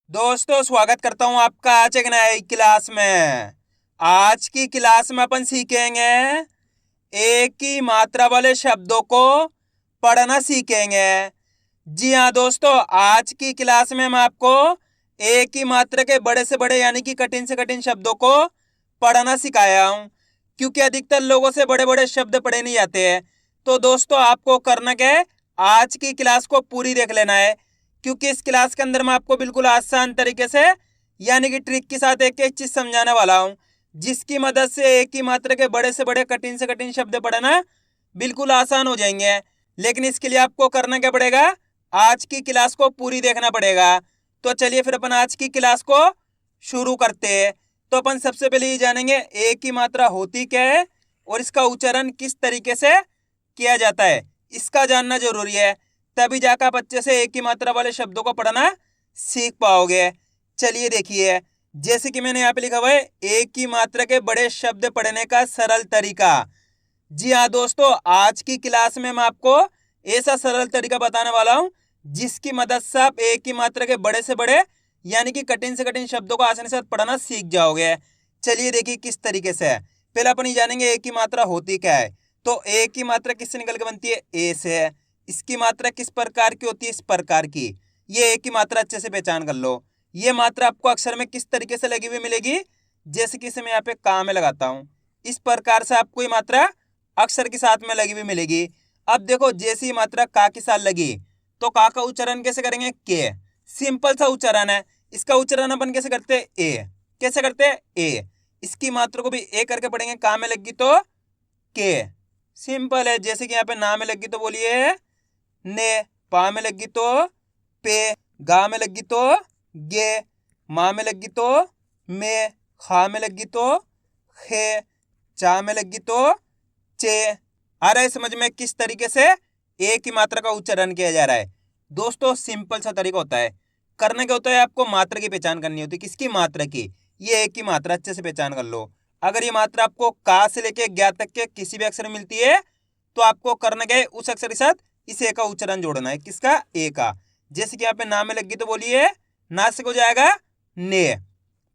दोस्तों स्वागत करता हूं आपका आज एक नई क्लास में। आज की क्लास में अपन सीखेंगे एक ही मात्रा वाले शब्दों को पढ़ना सीखेंगे। जी हाँ दोस्तों, आज की क्लास में मैं आपको एक ही मात्रा के बड़े से बड़े यानी कि कठिन से कठिन शब्दों को पढ़ना सिखाया हूं, क्योंकि अधिकतर लोगों से बड़े बड़े शब्द पढ़े नहीं जाते हैं। तो दोस्तों आपको करना क्या है, आज की क्लास को पूरी देख लेना है, क्योंकि इस क्लास के अंदर मैं आपको बिल्कुल आसान तरीके से यानी कि ट्रिक के साथ एक एक चीज समझाने वाला हूं, जिसकी मदद से एक ही मात्रा के बड़े से बड़े कठिन से कठिन शब्द पढ़ना बिल्कुल आसान हो जाएंगे। लेकिन इसके लिए आपको करना क्या पड़ेगा, आज की क्लास को पूरी देखना पड़ेगा। तो चलिए फिर अपन आज की क्लास को शुरू करते हैं। तो अपन सबसे पहले ये जानेंगे एक ही मात्रा होती क्या है और इसका उच्चारण किस तरीके से किया जाता है, इसका जानना जरूरी है। तभी जाकर आप अच्छे से एक ही मात्रा वाले शब्दों को पढ़ना सीख पाओगे। चलिए देखिए, जैसे कि मैंने यहाँ पे लिखा हुआ है एक ही मात्रा के बड़े शब्द पढ़ने का सरल तरीका। जी हाँ दोस्तों, आज की क्लास में मैं आपको ऐसा सरल तरीका बताने वाला हूँ जिसकी मदद से आप एक ही मात्रा के बड़े से बड़े यानी कि कठिन से कठिन शब्दों को आसानी से पढ़ना सीख जाओगे। चलिए देखिए किस तरीके से है। पहले अपन ये जानेंगे एक ही मात्रा होती क्या है। तो एक ही मात्रा किससे निकल के बनती है, ए से है। इसकी मात्रा किस प्रकार की होती है, इस प्रकार की। ये एक ही मात्रा अच्छे से पहचान कर लो। ये मात्रा आपको अक्षर में किस तरीके से लगी हुई मिलेगी, जैसे कि इसे मैं यहाँ पे का में लगाता हूँ, इस प्रकार से आपको ये मात्रा अक्षर के साथ में लगी हुई मिलेगी। अब देखो, जैसी मात्रा का के साथ लगी तो का उच्चारण कैसे करेंगे, के। सिंपल सा उच्चारण है। इसका उच्चारण अपन कैसे करते हैं, ए। कैसे करते हैं, ए। इसकी मात्रा को भी ए करके पढ़ेंगे, का में लगी तो के। सिंपल है। जैसे कि यहाँ पे ना में लगी तो बोलिए ने, पा में लगी तो पे, गा में लगी तो गे, माँ में लगी तो में, खा में लगी तो खे, चा में लगी तो चे। आ रहा है समझ में किस तरीके से एक ही मात्रा का उच्चारण किया जा रहा है। दोस्तों सिंपल सा तरीका होता है। करने क्या होता है, आपको मात्रा की पहचान करनी होती है। किसकी, मात्रा की। ये एक ही मात्रा अच्छे से पहचान कर लो। अगर ये मात्रा आपको का से लेके ज्ञा तक के किसी भी अक्षर में मिलती है तो आपको करना क्या है, उस अक्षर के साथ इस ए का उच्चारण जोड़ना है। किसका, ए का। जैसे कि यहाँ पे ना में लगी तो बोलिए ना से हो जाएगा ने,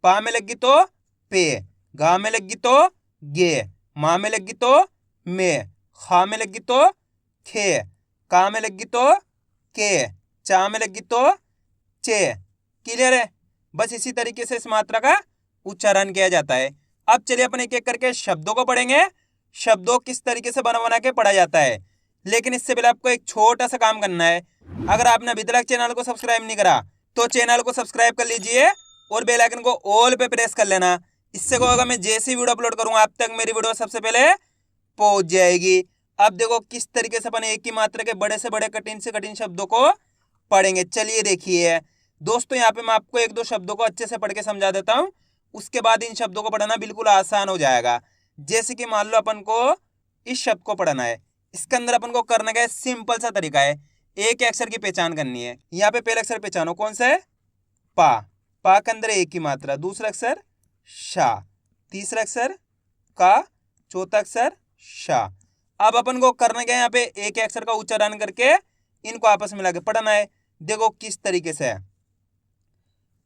पा में लगी तो पे, गा में लगी तो गे, माँ में लगी तो में, खा में लगी तो खे, का में लगी तो के, चा में लगी तो चे। क्लियर है। बस इसी तरीके से इस मात्रा का उच्चारण किया जाता है। अब चलिए अपन एक एक करके शब्दों को पढ़ेंगे, शब्दों किस तरीके से बना बना के पढ़ा जाता है। लेकिन इससे पहले आपको एक छोटा सा काम करना है। अगर आपने अभी तक चैनल को सब्सक्राइब नहीं करा तो चैनल को सब्सक्राइब कर लीजिए और बेल आइकन को ऑल पे प्रेस कर लेना। इससे क्या होगा, मैं जैसी वीडियो अपलोड करूंगा आप तक मेरी वीडियो सबसे पहले पहुंच जाएगी। अब देखो किस तरीके से अपन एक ही मात्रा के बड़े से कठिन शब्दों को पढ़ेंगे। चलिए देखिए दोस्तों, यहाँ पे मैं आपको एक दो शब्दों को अच्छे से पढ़ के समझा देता हूँ, उसके बाद इन शब्दों को पढ़ना बिल्कुल आसान हो जाएगा। जैसे कि मान लो अपन को इस शब्द को पढ़ना है, इसके अंदर अपन को करने का सिंपल सा तरीका है, एक अक्षर की पहचान करनी है। यहाँ पे पहला अक्षर पहचानो, कौन सा है, पा। पा के अंदर एक ही मात्रा। दूसरा अक्षर शा, तीसरा अक्षर का, चौथा अक्षर शा। अब अपन को करना क्या है, यहाँ पे एक अक्षर का उच्चारण करके इनको आपस में मिला के पढ़ना है। देखो किस तरीके से है।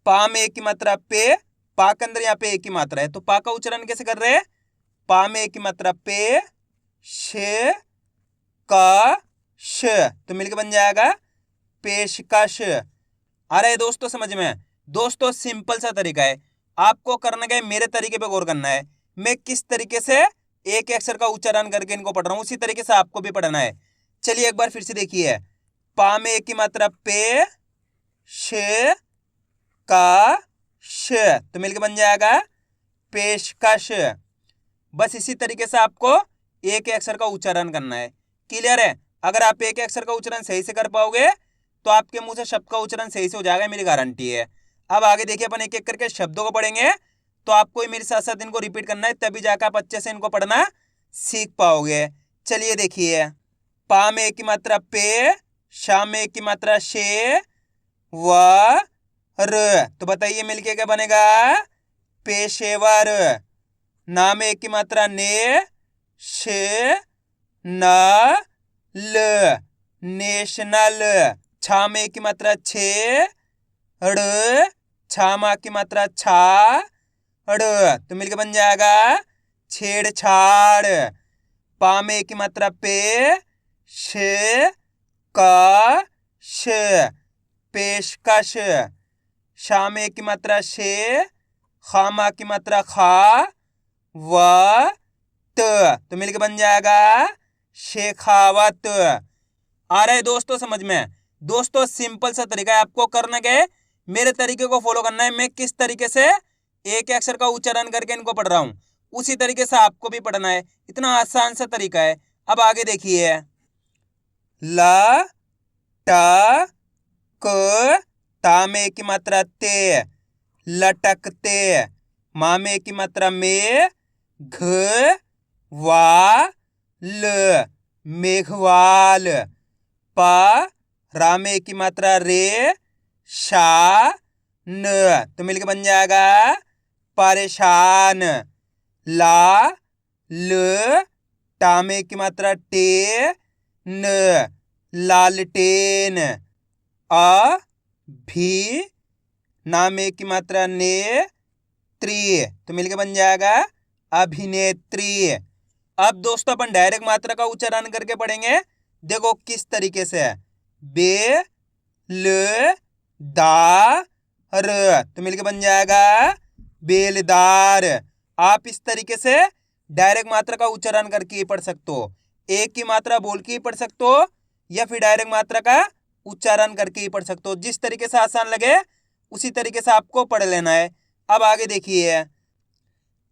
पा में एक ही मात्रा पे, पा के अंदर यहाँ पे एक ही मात्रा है, तो पा का उच्चारण कैसे कर रहे हैं, पा में एक ही मात्रा पे, शे का श, तो मिलकर बन जाएगा पेशकश। आ रहा है दोस्तों समझ में। दोस्तों सिंपल सा तरीका है, आपको करना क्या है, मेरे तरीके पे गौर करना है। मैं किस तरीके से एक अक्षर का उच्चारण करके इनको पढ़ रहा हूँ, उसी तरीके से आपको भी पढ़ना है। चलिए एक बार फिर से देखिए, पा में एक ही मात्रा पे, शे का श, तो मिलकर बन जाएगा पेशकश। बस इसी तरीके से आपको एक अक्षर का उच्चारण करना है। क्लियर है। अगर आप एक अक्षर का उच्चारण सही से कर पाओगे तो आपके मुंह से शब्द का उच्चारण सही से हो जाएगा, मेरी गारंटी है। अब आगे देखिए, अपन एक एक करके शब्दों को पढ़ेंगे, तो आपको मेरे साथ साथ इनको रिपीट करना है, तभी जाकर आप अच्छे से इनको पढ़ना सीख पाओगे। चलिए देखिए, पा में एक की मात्रा पे, शा में एक की मात्रा शे, व र, तो बताइए मिलके क्या बनेगा, पेशेवर। ना में एक की मात्रा ने, शे न ल, नेशनल। छा में एक की मात्रा छे, ड़ छामा की मात्रा छाड़, तो मिलकर बन जाएगा छेड़छाड़। पामे की मात्रा पे श का श, पेशकश। शामे की मात्रा शे, खामा की मात्रा खा व तो मिलकर बन जाएगा शेखावत। आ रहा है दोस्तों समझ में? दोस्तों सिंपल सा तरीका है, आपको करना क्या है, मेरे तरीके को फॉलो करना है। मैं किस तरीके से एक अक्षर का उच्चारण करके इनको पढ़ रहा हूं, उसी तरीके से आपको भी पढ़ना है। इतना आसान सा तरीका है। अब आगे देखिए, ला टा क, तामे की मात्रा ते, लटकते। मामे की मात्रा में, घ वा ल, मेघवाल। पा, रामे की मात्रा रे, शा न, तो मिलकर बन जाएगा परेशान। ला ल, टामे की मात्रा टे न, लालटेन। अ भी, नामे की मात्रा ने, त्री, तो मिलकर बन जाएगा अभिनेत्री। अब दोस्तों अपन डायरेक्ट मात्रा का उच्चारण करके पढ़ेंगे। देखो किस तरीके से, बे ल दा र, तो मिलकर बन जाएगा बेलदार। आप इस तरीके से डायरेक्ट मात्रा का उच्चारण करके ही पढ़ सकते हो। एक की मात्रा बोल के ही पढ़ सकते हो या फिर डायरेक्ट मात्रा का उच्चारण करके ही पढ़ सकते हो। जिस तरीके से आसान लगे उसी तरीके से आपको पढ़ लेना है। अब आगे देखिए,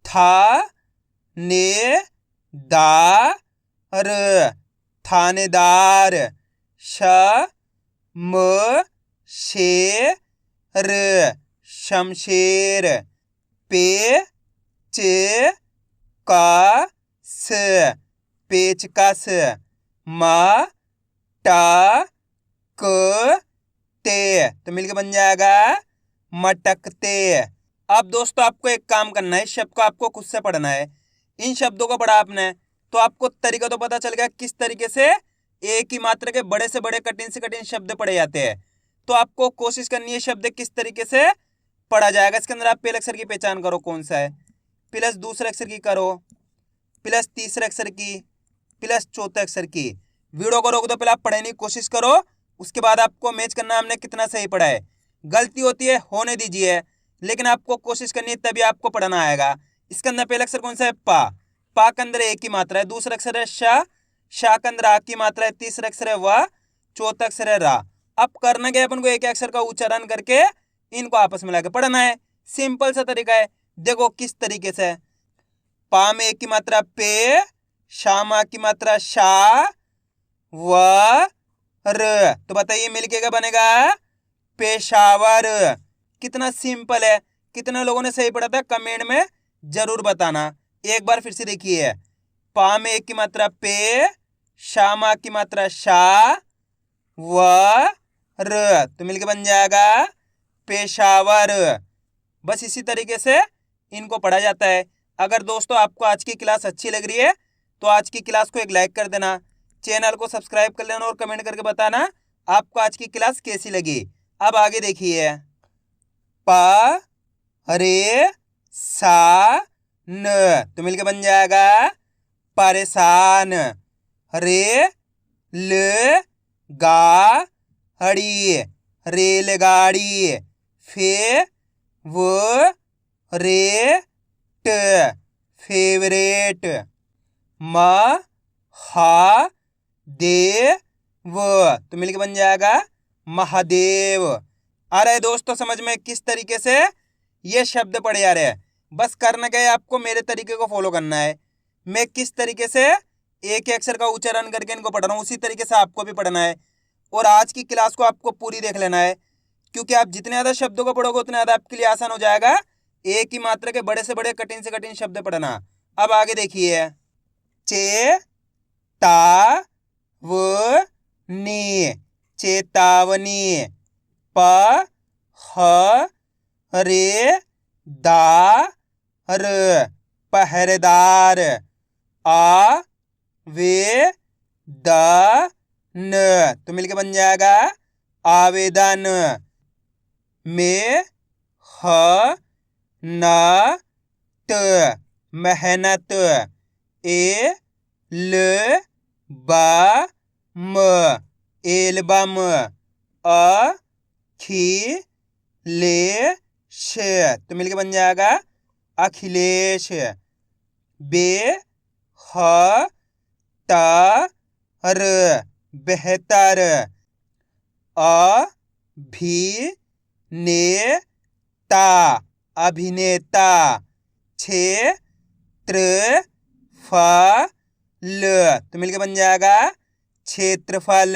था ने दा र, थानेदार। श म शे र, शमशेर। पे चे का स, पेचकस। मा टा क ते, तो मिलकर बन जाएगा मटकते। अब दोस्तों आपको एक काम करना है, इस शब्द को आपको खुद से पढ़ना है। इन शब्दों को पढ़ा आपने तो आपको तरीका तो पता चल गया किस तरीके से एक ही मात्रा के बड़े से बड़े कठिन से कठिन शब्द पढ़े जाते हैं। तो आपको कोशिश करनी है शब्द किस तरीके से पढ़ा जाएगा। इसके अंदर आप पहले अक्षर की पहचान करो कौन सा है, प्लस दूसरे अक्षर की करो, प्लस तीसरे अक्षर की, प्लस चौथे अक्षर की। वीडियो को रोक दो, पहले आप पढ़ने की कोशिश करो, उसके बाद आपको मैच करना हमने कितना सही पढ़ा है। गलती होती है होने दीजिए, लेकिन आपको कोशिश करनी है तभी आपको पढ़ना आएगा। इसके अंदर पहला अक्षर कौन सा है, पा। पा के अंदर एक की मात्रा है, दूसरा अक्षर है शा, शा के अंदर आ की मात्रा है, तीसरा अक्षर है वा, चौथा अक्षर है रा। अब करना क्या है, अपन को एक अक्षर का उच्चारण करके इनको आपस में लाके पढ़ना है। सिंपल सा तरीका है, देखो किस तरीके से। पा में एक की मात्रा पे, शामा की मात्रा शा व र, तो बताइए मिलके क्या बनेगा, पेशावर। कितना सिंपल है, कितने लोगों ने सही पढ़ा था कमेंट में जरूर बताना। एक बार फिर से देखिए, पा में एक की मात्रा पे, शामा की मात्रा शा व र, तो मिलके बन जाएगा पेशावर। बस इसी तरीके से इनको पढ़ा जाता है। अगर दोस्तों आपको आज की क्लास अच्छी लग रही है तो आज की क्लास को एक लाइक कर देना, चैनल को सब्सक्राइब कर लेना और कमेंट करके बताना आपको आज की क्लास कैसी लगी। अब आगे देखिए, प रे सा न, तो मिलके बन जाएगा परेशान। रे ल गा हड़ी, रेलगाड़ी। फे वो रे ट, फेवरेट। म हा दे वो, तो मिलके बन जाएगा महादेव। आ रहा है दोस्तों समझ में किस तरीके से ये शब्द पढ़े जा रहे हैं। बस करना क्या है, आपको मेरे तरीके को फॉलो करना है। मैं किस तरीके से एक ही अक्षर का उच्चारण करके इनको पढ़ रहा हूँ उसी तरीके से आपको भी पढ़ना है। और आज की क्लास को आपको पूरी देख लेना है, क्योंकि आप जितने ज़्यादा शब्दों को पढ़ोगे उतने ज़्यादा आपके लिए आसान हो जाएगा एक ही मात्रा के बड़े से बड़े कठिन से कठिन शब्द पढ़ना। अब आगे देखिए, चे ता वो नी, चेतावनी। प ह रे दा र, पहरेदार। आ वे द न, तो मिलके बन जाएगा आवेदन। में न त मेहनत। ए ल ब म एल्बम। अ खी ले श तो मिलके बन जाएगा अखिलेश। बे ह त र बेहतर। अ भी ने ता अभिनेता। छे त्र फ ल तो मिलके बन जाएगा क्षेत्रफल।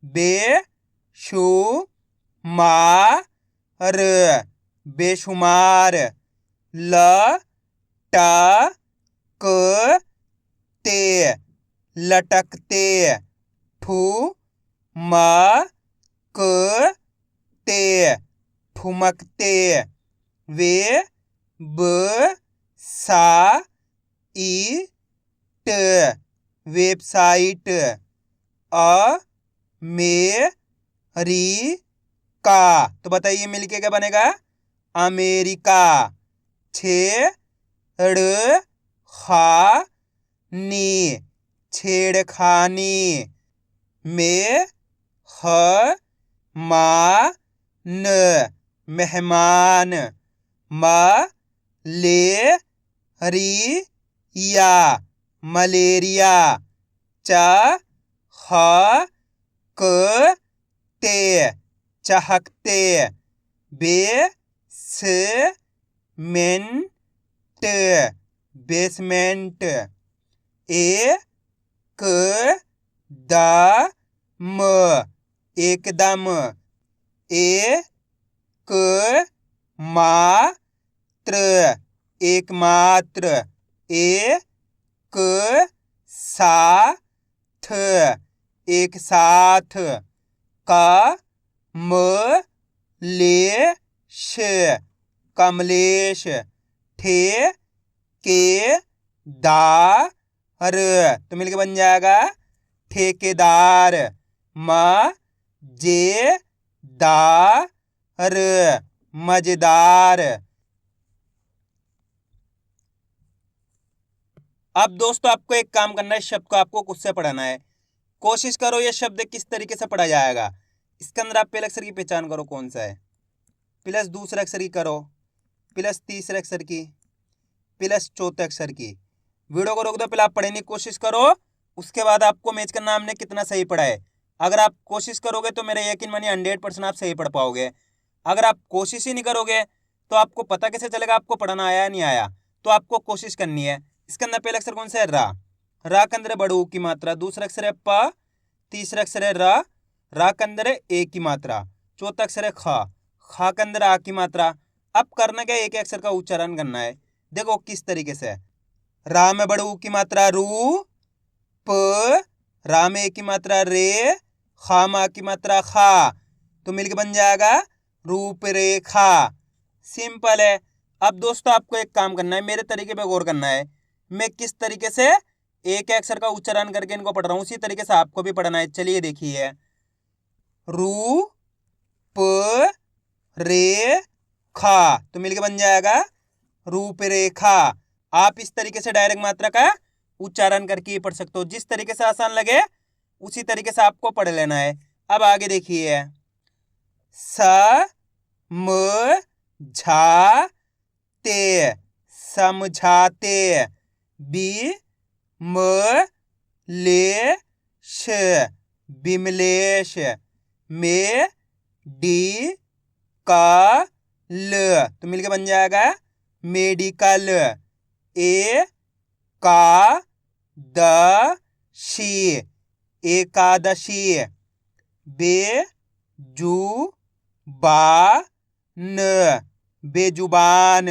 बे शु मा र बेशुमार। ल ट क ते लटकते। ठू म क ते ठुमकते। वे ब सा ई ट वेबसाइट। अ मे री का तो बताइए मिलके क्या बनेगा अमेरिका। छे ड़ खा नी छेड़खानी। में ह मा न मेहमान। म ले री या मलेरिया। च ह क ते चहकते। बे स मेन ट बेसमेंट। ए क द म एकदम। ए क मा त्र एकमात्र। ए क सा थ एक साथ। क म ले श कमलेश। ठे के दा र तो मिलके बन जाएगा ठेकेदार। म जे दा र मजेदार। अब दोस्तों आपको एक काम करना है, इस शब्द को आपको खुद से पढ़ना है। कोशिश करो ये शब्द किस तरीके से पढ़ा जाएगा। इसके अंदर आप पहले अक्षर की पहचान करो कौन सा है, प्लस दूसरे अक्षर की करो, प्लस तीसरे अक्षर की, प्लस चौथे अक्षर की। वीडियो को रोक दो, पहले आप पढ़ने की कोशिश करो, उसके बाद आपको मैच करना हमने कितना सही पढ़ा है। अगर आप कोशिश करोगे तो मेरा यकीन मानिए 100% आप सही पढ़ पाओगे। अगर आप कोशिश ही नहीं करोगे तो आपको पता कैसे चलेगा आपको पढ़ना आया नहीं आया। तो आपको कोशिश करनी है। इसके अंदर पहला अक्षर कौन सा है रा। रा के अंदर है बड़ू की मात्रा। दूसरा अक्षर है प। तीसरा अक्षर है रा। रा के अंदर है ए की मात्रा। चौथा अक्षर है खा। खा के अंदर आ की मात्रा। अब करना क्या, एक अक्षर का उच्चारण करना है। देखो किस तरीके से। रा में बड़ू की मात्रा रू। प रा में ए की मात्रा रे। खा में आ की मात्रा खा। तो मिलके बन जाएगा रूपरेखा। सिंपल है। अब दोस्तों आपको एक काम करना है, मेरे तरीके पे गौर करना है। मैं किस तरीके से एक अक्षर का उच्चारण करके इनको पढ़ रहा हूं, उसी तरीके से आपको भी पढ़ना है। चलिए देखिए, रू प रे खा तो मिलके बन जाएगा रूपरेखा। आप इस तरीके से डायरेक्ट मात्रा का उच्चारण करके ही पढ़ सकते हो। जिस तरीके से आसान लगे उसी तरीके से आपको पढ़ लेना है। अब आगे देखिए, स म झा ते समझाते। बी म ले श बिमलेश। में डी का ल तो मिलके बन जाएगा मेडिकल। ए का द शी एकादशी। बे जू बा न बेजुबान।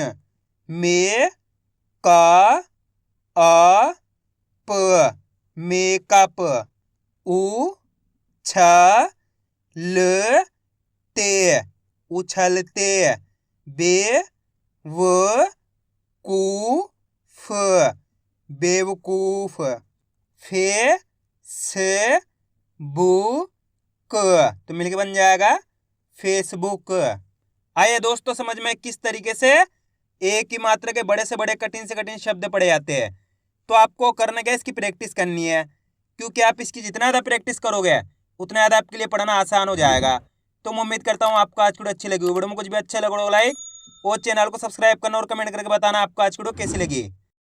में का अ प मेकअप। उ छ ल ते उछलते। बे व कू फ बेवकूफ। फे से बु क तो मिलके बन जाएगा फेसबुक। आइए दोस्तों समझ में किस तरीके से एक ही मात्रा के बड़े से बड़े कठिन से कठिन शब्द पढ़े जाते हैं। तो आपको करना क्या है, इसकी प्रैक्टिस करनी है, क्योंकि आप इसकी जितना ज़्यादा प्रैक्टिस करोगे उतना ज़्यादा आपके लिए पढ़ना आसान हो जाएगा। तो मैं उम्मीद करता हूँ आपको आज की वीडियो अच्छी लगी। वीडियो में कुछ भी अच्छा लगा लाइक और चैनल को सब्सक्राइब करना और कमेंट करके बताना आपको आज की वीडियो कैसी लगी।